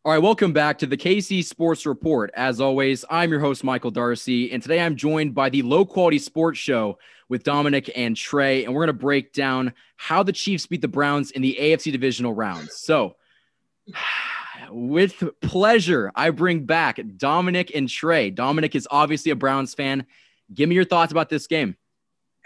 All right, welcome back to the KC Sports Report. As always, I'm your host, Michael Darcy, and today I'm joined by the Low Quality Sports Show with Dominic and Trey, and we're going to break down how the Chiefs beat the Browns in the AFC Divisional rounds. So, with pleasure, I bring back Dominic and Trey. Dominic is obviously a Browns fan. Give me your thoughts about this game.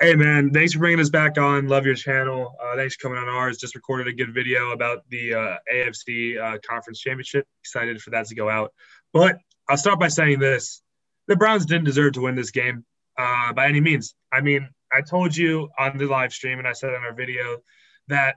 Hey, man, thanks for bringing us back on. Love your channel. Thanks for coming on ours. Just recorded a good video about the AFC Conference Championship. Excited for that to go out. But I'll start by saying this. The Browns didn't deserve to win this game by any means. I mean, I told you on the live stream, and I said in our video, that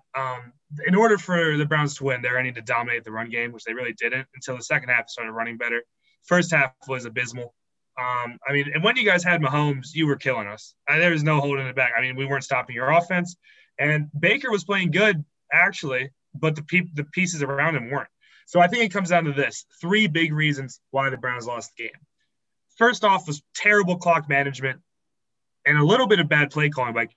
in order for the Browns to win, they're going to need to dominate the run game, which they really didn't until the second half started running better. First half was abysmal. And when you guys had Mahomes, you were killing us. There was no holding it back. I mean, we weren't stopping your offense. And Baker was playing good, actually, but the pieces around him weren't. So I think it comes down to this. 3 big reasons why the Browns lost the game. First off was terrible clock management and a little bit of bad play calling by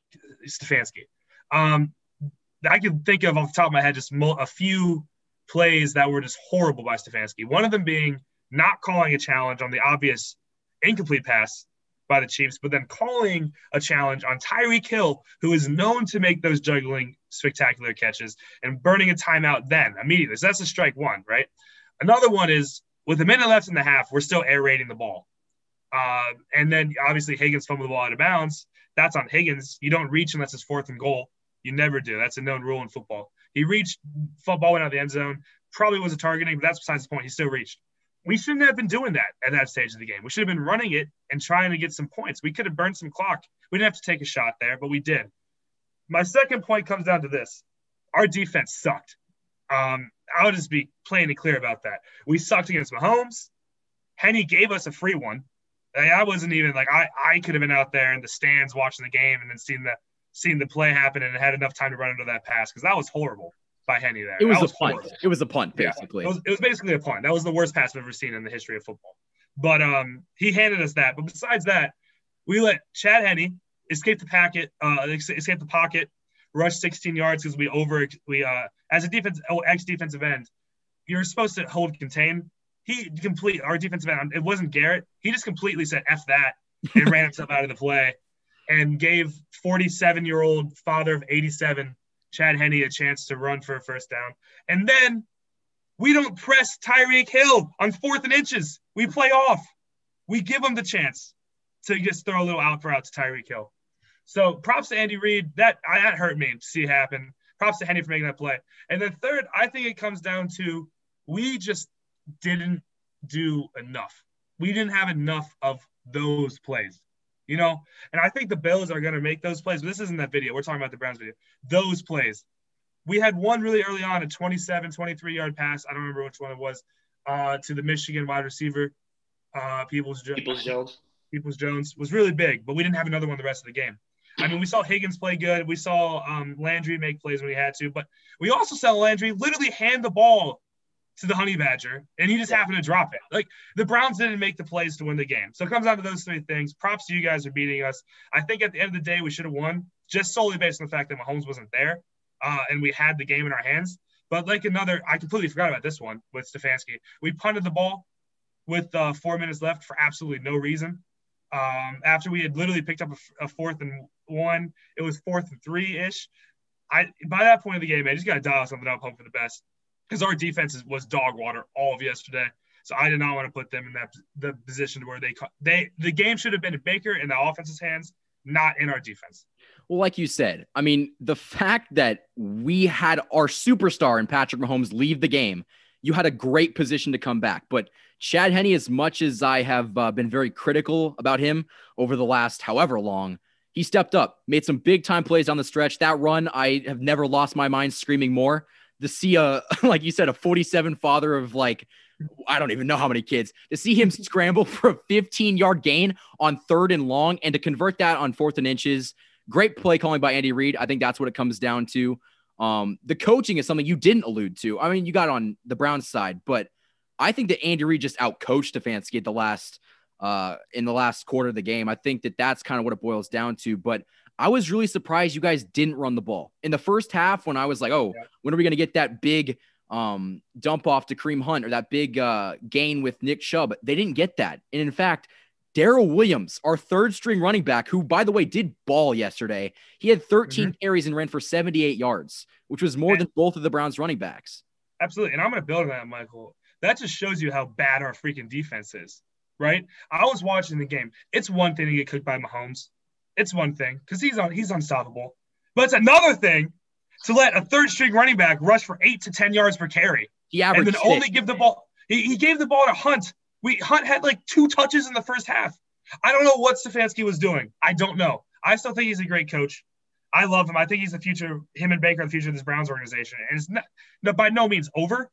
Stefanski. I can think of off the top of my head just a few plays that were just horrible by Stefanski. One of them being not calling a challenge on the obvious incomplete pass by the Chiefs, but then calling a challenge on Tyreek Hill, who is known to make those juggling spectacular catches, and burning a timeout then immediately. So that's a strike one, right? Another one is with a minute left in the half, we're still air raiding the ball. And then obviously Higgins fumbled the ball out of bounds. That's on Higgins. You don't reach unless it's 4th and goal. You never do. That's a known rule in football. He reached, football went out of the end zone. Probably wasn't targeting, but that's besides the point. He still reached. We shouldn't have been doing that at that stage of the game. We should have been running it and trying to get some points. We could have burned some clock. We didn't have to take a shot there, but we did. My second point comes down to this. Our defense sucked. I'll just be plain and clear about that. We sucked against Mahomes. Henny gave us a free one. I wasn't even like I could have been out there in the stands watching the game and then seen the play happen and had enough time to run into that pass because that was horrible by Henny there. It was a punt. Horrible. It was a punt, basically. Yeah, it was basically a punt. That was the worst pass I've ever seen in the history of football. But he handed us that. But besides that, we let Chad Henne escape the pocket, rush 16 yards because we as a ex-defensive end, you're supposed to hold contain. Our defensive end, it wasn't Garrett. He just completely said F that and ran himself out of the play and gave 47-year-old father of 87 Chad Henne a chance to run for a first down. And then we don't press Tyreek Hill on 4th and inches. We play off. We give him the chance to just throw a little out to Tyreek Hill. So props to Andy Reid. That hurt me to see it happen. Props to Henne for making that play. And then third, I think it comes down to we just didn't do enough. We didn't have enough of those plays. And I think the Bills are going to make those plays. But this isn't that video. We're talking about the Browns video. Those plays. We had one really early on, a 27, 23-yard pass. I don't remember which one it was, to the Michigan wide receiver, Peoples Jones was really big, but we didn't have another one the rest of the game. I mean, we saw Higgins play good. We saw Landry make plays when he had to. But we also saw Landry literally hand the ball to the Honey Badger, and he just happened to drop it. Like, the Browns didn't make the plays to win the game. So it comes down to those 3 things. Props to you guys for beating us. I think at the end of the day, we should have won, just solely based on the fact that Mahomes wasn't there, and we had the game in our hands. But I completely forgot about this one with Stefanski. We punted the ball with 4 minutes left for absolutely no reason. After we had literally picked up a 4th and 1, it was 4th and 3-ish. By that point of the game, man, you just got to dial something up, hope for the best. Because our defense was dog water all of yesterday. So I did not want to put them in the position where the game should have been in Baker and the offense's hands, not in our defense. Well, like you said, I mean, the fact that we had our superstar in Patrick Mahomes leave the game, you had a great position to come back. But Chad Henne, as much as I have been very critical about him over the last however long, he stepped up, made some big-time plays on the stretch. That run, I have never lost my mind screaming more. To see like you said, a 47 father of I don't even know how many kids, to see him scramble for a 15-yard gain on 3rd and long and to convert that on 4th and inches. Great play calling by Andy Reid. I think that's what it comes down to. The coaching is something you didn't allude to. I mean, you got on the Browns side, but I think that Andy Reid just outcoached Stefanski in the last quarter of the game. I think that that's kind of what it boils down to. But I was really surprised you guys didn't run the ball in the first half when I was like, when are we going to get that big dump off to Kareem Hunt or that big gain with Nick Chubb. They didn't get that. And in fact, Darrell Williams, our third string running back, who, by the way, did ball yesterday, he had 13 carries and ran for 78 yards, which was more than both of the Browns running backs. Absolutely. And I'm going to build on that, Michael. That just shows you how bad our freaking defense is, right? I was watching the game. It's one thing to get cooked by Mahomes. It's one thing because he's unstoppable. But it's another thing to let a third string running back rush for 8 to 10 yards per carry. And then only give the ball. He gave the ball to Hunt. Hunt had like 2 touches in the first half. I don't know what Stefanski was doing. I don't know. I still think he's a great coach. I love him. I think he's the future. Him and Baker are the future of this Browns organization. And it's not by no means over,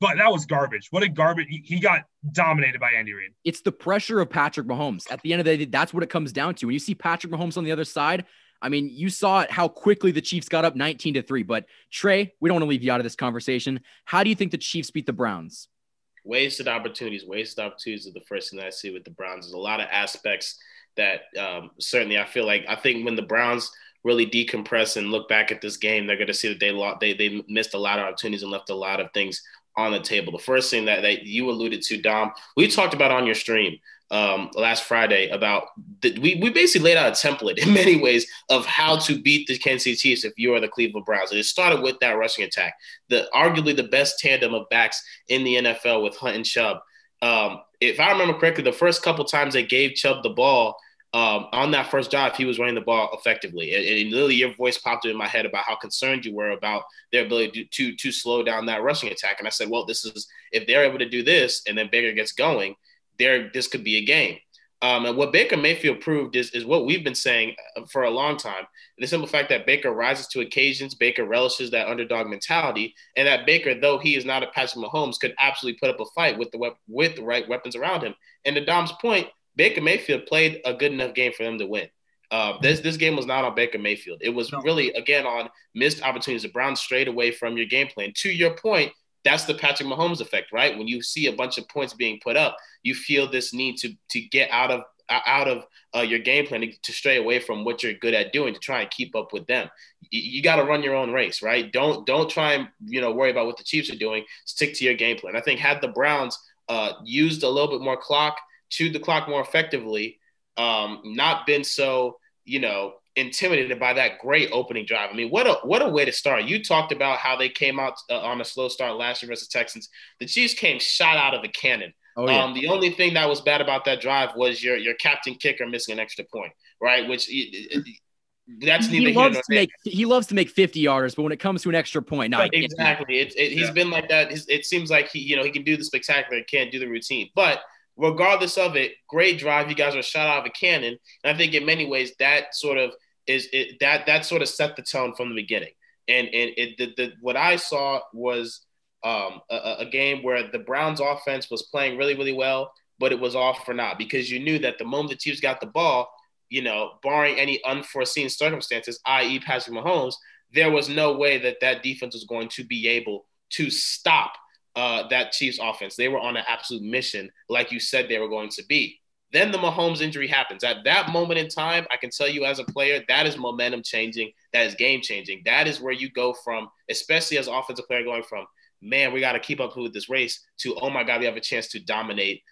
but that was garbage. What a garbage. He got dominated by Andy Reid. It's the pressure of Patrick Mahomes. At the end of the day, that's what it comes down to. When you see Patrick Mahomes on the other side, I mean, you saw how quickly the Chiefs got up 19-3. But Trey, we don't want to leave you out of this conversation. How do you think the Chiefs beat the Browns? Wasted opportunities is the first thing that I see with the Browns. There's a lot of aspects that certainly I think when the Browns really decompress and look back at this game, they're going to see that they missed a lot of opportunities and left a lot of things on the table. The first thing that you alluded to, Dom, we talked about on your stream last Friday about we basically laid out a template in many ways of how to beat the Kansas City Chiefs if you are the Cleveland Browns. And it started with that rushing attack, arguably the best tandem of backs in the NFL with Hunt and Chubb. If I remember correctly, the first couple times they gave Chubb the ball on that first drive, he was running the ball effectively. And literally your voice popped in my head about how concerned you were about their ability to slow down that rushing attack. And I said, well, this is if they're able to do this and then Baker gets going, this could be a game. And what Baker Mayfield proved is what we've been saying for a long time. The simple fact that Baker rises to occasions, Baker relishes that underdog mentality, and that Baker, though he is not a Patrick Mahomes, could absolutely put up a fight with the right weapons around him. And to Dom's point, Baker Mayfield played a good enough game for them to win. This game was not on Baker Mayfield. It was really, again, on missed opportunities. The Browns strayed away from your game plan. To your point, that's the Patrick Mahomes effect, right? When you see a bunch of points being put up, you feel this need to get out of your game plan to stray away from what you're good at doing to try and keep up with them. You got to run your own race, right? Don't try and worry about what the Chiefs are doing. Stick to your game plan. I think had the Browns used a little bit more clock, chewed the clock more effectively, not been so intimidated by that great opening drive. I mean, what a way to start. You talked about how they came out on a slow start last year versus Texans. The Chiefs came shot out of a cannon. Oh, yeah. The only thing that was bad about that drive was your captain kicker missing an extra point, right? Which that's neither here nor there. He loves to make 50-yarders, but when it comes to an extra point, no, exactly. He's been like that. It seems like he can do the spectacular, can't do the routine, but regardless of it, great drive. You guys are shot out of a cannon, and I think in many ways that sort of set the tone from the beginning. And what I saw was a game where the Browns offense was playing really, really well, but it was all for naught because you knew that the moment the Chiefs got the ball, barring any unforeseen circumstances, i.e. Patrick Mahomes, there was no way that defense was going to be able to stop that Chiefs offense. They were on an absolute mission, like you said they were going to be. Then the Mahomes injury happens. At that moment in time, I can tell you as a player, that is momentum changing. That is game changing. That is where you go from, especially as an offensive player, going from, man, we got to keep up with this race to, oh my God, we have a chance to dominate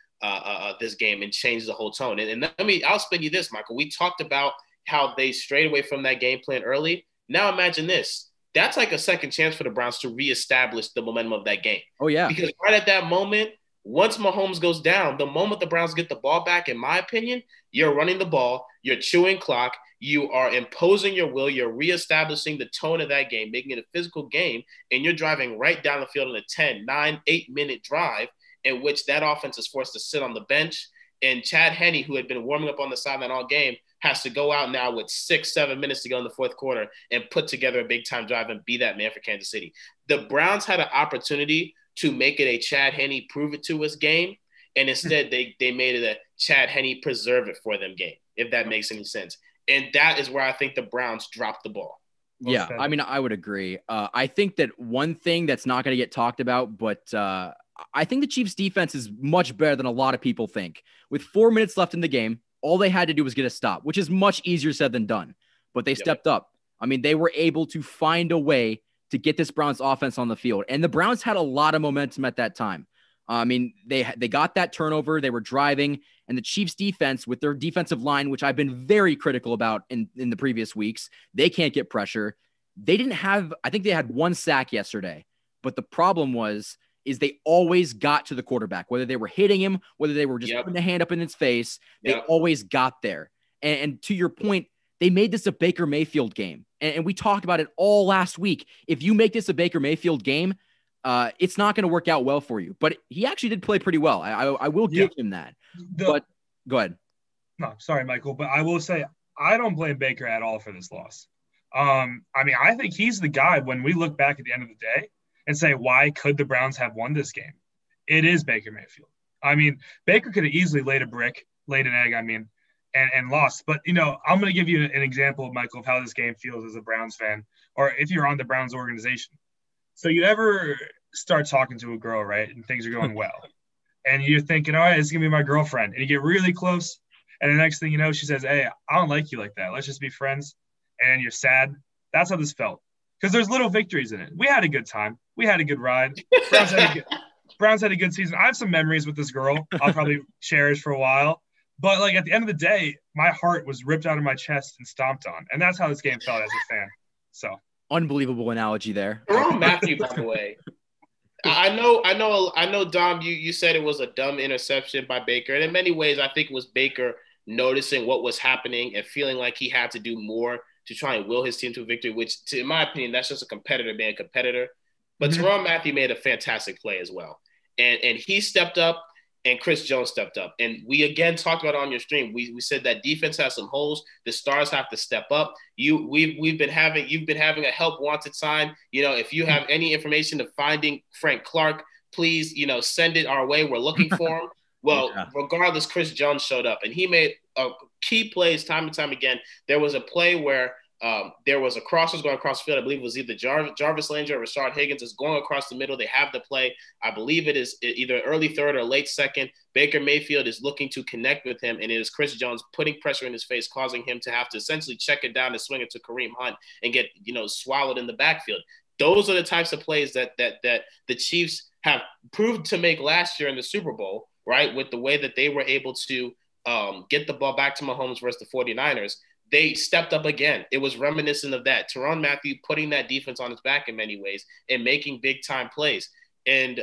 this game and change the whole tone. And I'll spin you this, Michael. We talked about how they strayed away from that game plan early. Now imagine this. That's like a second chance for the Browns to reestablish the momentum of that game. Oh, yeah. Because right at that moment, once Mahomes goes down, the moment the Browns get the ball back, in my opinion, you're running the ball, you're chewing clock, you are imposing your will, you're reestablishing the tone of that game, making it a physical game, and you're driving right down the field in a 10, 9, 8-minute drive in which that offense is forced to sit on the bench. And Chad Henne, who had been warming up on the sideline all game, has to go out now with 6-7 minutes to go in the fourth quarter and put together a big-time drive and be that man for Kansas City. The Browns had an opportunity to make it a Chad Henne prove it to us game, and instead they made it a Chad Henne preserve it for them game, if that makes any sense. And that is where I think the Browns dropped the ball. Yeah, I mean, I would agree. I think that one thing that's not going to get talked about, but I think the Chiefs' defense is much better than a lot of people think. With 4 minutes left in the game, all they had to do was get a stop, which is much easier said than done. But they stepped up. I mean, they were able to find a way to get this Browns offense on the field. And the Browns had a lot of momentum at that time. I mean, they got that turnover. They were driving, and the Chiefs defense with their defensive line, which I've been very critical about in the previous weeks, they can't get pressure. They didn't have, I think they had 1 sack yesterday, but the problem is they always got to the quarterback, whether they were hitting him, whether they were just putting a hand up in his face, they always got there. And to your point, they made this a Baker Mayfield game. And we talked about it all last week. If you make this a Baker Mayfield game, it's not going to work out well for you. But he actually did play pretty well. I will give him that. But go ahead. No, sorry, Michael. But I will say I don't blame Baker at all for this loss. I mean, I think he's the guy when we look back at the end of the day and say, why could the Browns have won this game? It is Baker Mayfield. I mean, Baker could have easily laid an egg, and lost. But, I'm going to give you an example, Michael, of how this game feels as a Browns fan, or if you're on the Browns organization. So you ever start talking to a girl, right, and things are going well, and you're thinking, all right, it's going to be my girlfriend, and you get really close, and the next thing you know, she says, hey, I don't like you like that. Let's just be friends, and you're sad. That's how this felt, because there's little victories in it. We had a good time. We had a good ride. Browns had a good season. I have some memories with this girl I'll probably cherish for a while. But, at the end of the day, my heart was ripped out of my chest and stomped on. And that's how this game felt as a fan. So unbelievable analogy there. Ron Matthew, by the way. I know, Dom, you said it was a dumb interception by Baker. And in many ways, I think it was Baker noticing what was happening and feeling like he had to do more to try and will his team to a victory, which, in my opinion, that's just a competitor being a competitor. But Teron Matthew made a fantastic play as well. And he stepped up. And Chris Jones stepped up. And we again talked about it on your stream. We said that defense has some holes. The stars have to step up. You've been having a help wanted sign. If you have any information of finding Frank Clark, please, send it our way. We're looking for him. Well, regardless, Chris Jones showed up and he made key plays time and time again. There was a play where there was a crosser going across the field. I believe it was either Jarvis Landry or Rashard Higgins is going across the middle. They have the play. I believe it is either early third or late second. Baker Mayfield is looking to connect with him, and it is Chris Jones putting pressure in his face, causing him to have to essentially check it down and swing it to Kareem Hunt and get swallowed in the backfield. Those are the types of plays that the Chiefs have proved to make last year in the Super Bowl, right, with the way that they were able to get the ball back to Mahomes versus the 49ers. They stepped up again. It was reminiscent of that. Teron Matthew putting that defense on his back in many ways and making big-time plays. And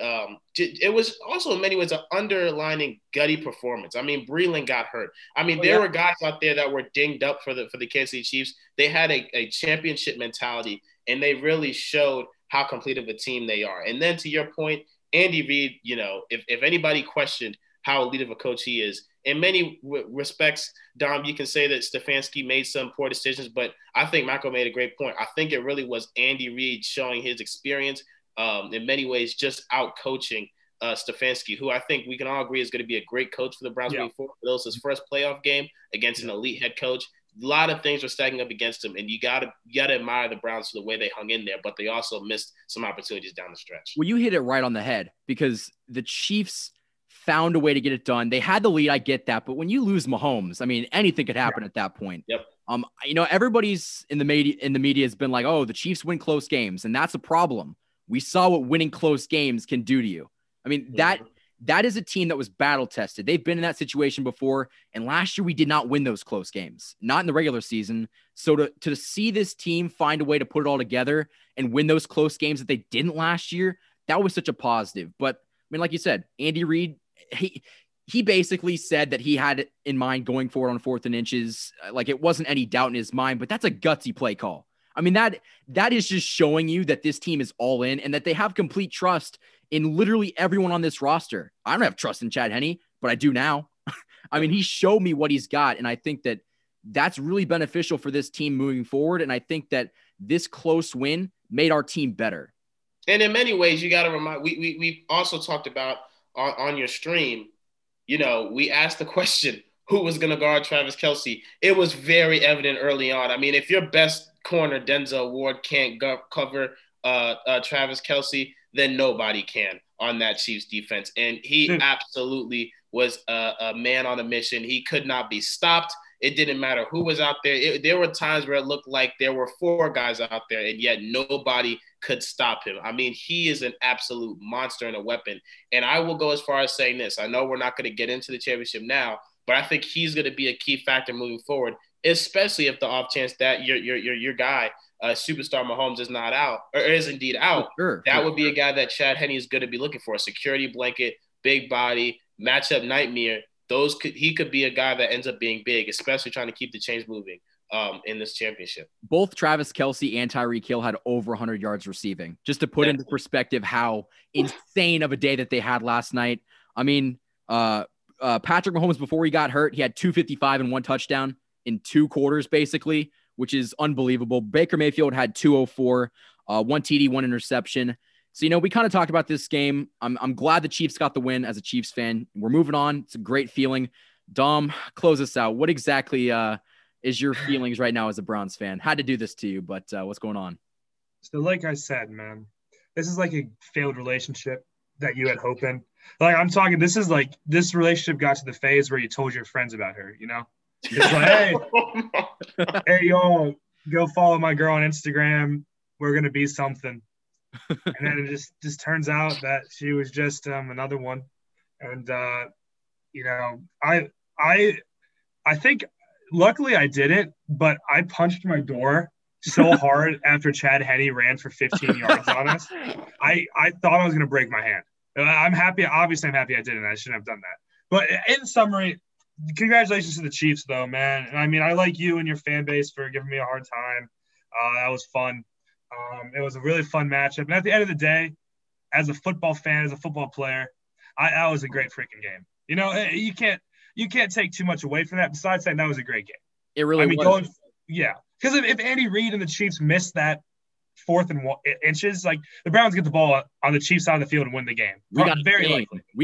it was also in many ways an underlining gutty performance. I mean, Breland got hurt. I mean, there were guys out there that were dinged up for the Kansas City Chiefs. They had a championship mentality, and they really showed how complete of a team they are. And then to your point, Andy Reid, if anybody questioned how elite of a coach he is, in many respects, Dom, you can say that Stefanski made some poor decisions, but I think Michael made a great point. I think it really was Andy Reid showing his experience, in many ways just out coaching Stefanski, who I think we can all agree is going to be a great coach for the Browns moving forward. That was his first playoff game against an elite head coach. A lot of things were stacking up against him, and you gotta admire the Browns for the way they hung in there, but they also missed some opportunities down the stretch. Well, you hit it right on the head because the Chiefs found a way to get it done. They had the lead. I get that. But when you lose Mahomes, I mean, anything could happen at that point. Yep. Everybody's in the media has been like, oh, the Chiefs win close games. And that's a problem. We saw what winning close games can do to you. I mean, that is a team that was battle tested. They've been in that situation before. And last year we did not win those close games, not in the regular season. So to see this team find a way to put it all together and win those close games that they didn't last year, that was such a positive. But I mean, like you said, Andy Reid, he basically said that he had in mind going forward on 4th and inches. Like it wasn't any doubt in his mind, but that's a gutsy play call. I mean, that is just showing you that this team is all in and that they have complete trust in literally everyone on this roster. I don't have trust in Chad Henne, but I do now. I mean, he showed me what he's got. And I think that that's really beneficial for this team moving forward. And I think that this close win made our team better. And in many ways, you got to remind, we also talked about on your stream, we asked the question, who was going to guard Travis Kelce? It was very evident early on. I mean, if your best corner, Denzel Ward, can't cover Travis Kelce, then nobody can on that Chiefs defense. And he absolutely was a man on a mission. He could not be stopped. It didn't matter who was out there. There were times where it looked like there were 4 guys out there, and yet nobody could stop him. I mean, he is an absolute monster and a weapon. And I will go as far as saying this. I know we're not going to get into the championship now, but I think he's going to be a key factor moving forward, especially if the off chance that your guy, superstar Mahomes, is not out or is indeed out. That would be a guy that Chad Henne is going to be looking for. A security blanket, big body, matchup nightmare. He could be a guy that ends up being big, especially trying to keep the chains moving in this championship. Both Travis Kelce and Tyreek Hill had over 100 yards receiving, just to put into perspective how insane of a day that they had last night. I mean, Patrick Mahomes, before he got hurt, he had 255 and 1 touchdown in 2 quarters, basically, which is unbelievable. Baker Mayfield had 204, 1 TD, 1 interception. So, we kind of talked about this game. I'm glad the Chiefs got the win as a Chiefs fan. We're moving on. It's a great feeling. Dom, close us out. What exactly is your feelings right now as a Browns fan? Had to do this to you, but what's going on? So like I said, man, this is like a failed relationship that you had hope in. Like I'm talking, this is like this relationship got to the phase where you told your friends about her, It's like, hey, y'all, go follow my girl on Instagram. We're going to be something. And then it just turns out that she was just another one. And, I think luckily I didn't, but I punched my door so hard after Chad Henne ran for 15 yards on us. I thought I was going to break my hand. I'm happy. Obviously, I'm happy I didn't. I shouldn't have done that. But in summary, congratulations to the Chiefs, though, man. And I mean, I like you and your fan base for giving me a hard time. That was fun. It was a really fun matchup. And at the end of the day, as a football fan, as a football player, that was a great freaking game. You can't take too much away from that. Besides that was a great game. It really was. Because if Andy Reid and the Chiefs missed that 4th and inches, like the Browns get the ball on the Chiefs side of the field and win the game. We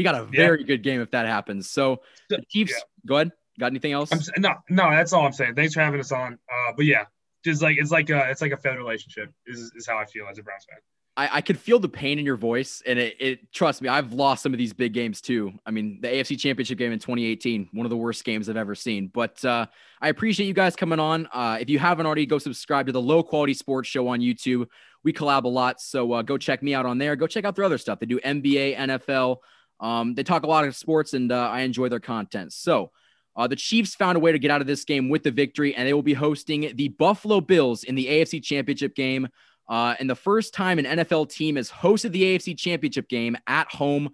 got a very good game if that happens. So the Chiefs, go ahead. Got anything else? No, that's all I'm saying. Thanks for having us on. But yeah, just like it's like a failed relationship is how I feel as a Browns fan. I could feel the pain in your voice, and it trust me, I've lost some of these big games too. I mean, the AFC Championship game in 2018, one of the worst games I've ever seen. But I appreciate you guys coming on. If you haven't already, go subscribe to the Low Quality Sports Show on YouTube. We collab a lot, so go check me out on there. Go check out their other stuff. They do NBA, NFL. They talk a lot of sports, and I enjoy their content. So the Chiefs found a way to get out of this game with the victory, and they will be hosting the Buffalo Bills in the AFC Championship game. And the first time an NFL team has hosted the AFC Championship game at home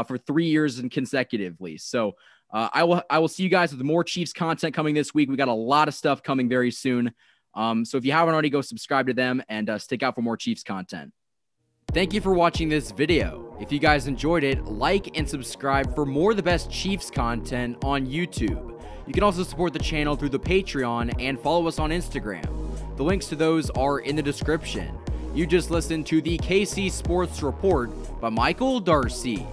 for 3 years and consecutively. So I will see you guys with more Chiefs content coming this week. We got a lot of stuff coming very soon. So if you haven't already, go subscribe to them and stick out for more Chiefs content. Thank you for watching this video. If you guys enjoyed it, like and subscribe for more of the best Chiefs content on YouTube. You can also support the channel through the Patreon and follow us on Instagram. The links to those are in the description. You just listened to the KC Sports Report by Michael Darcy.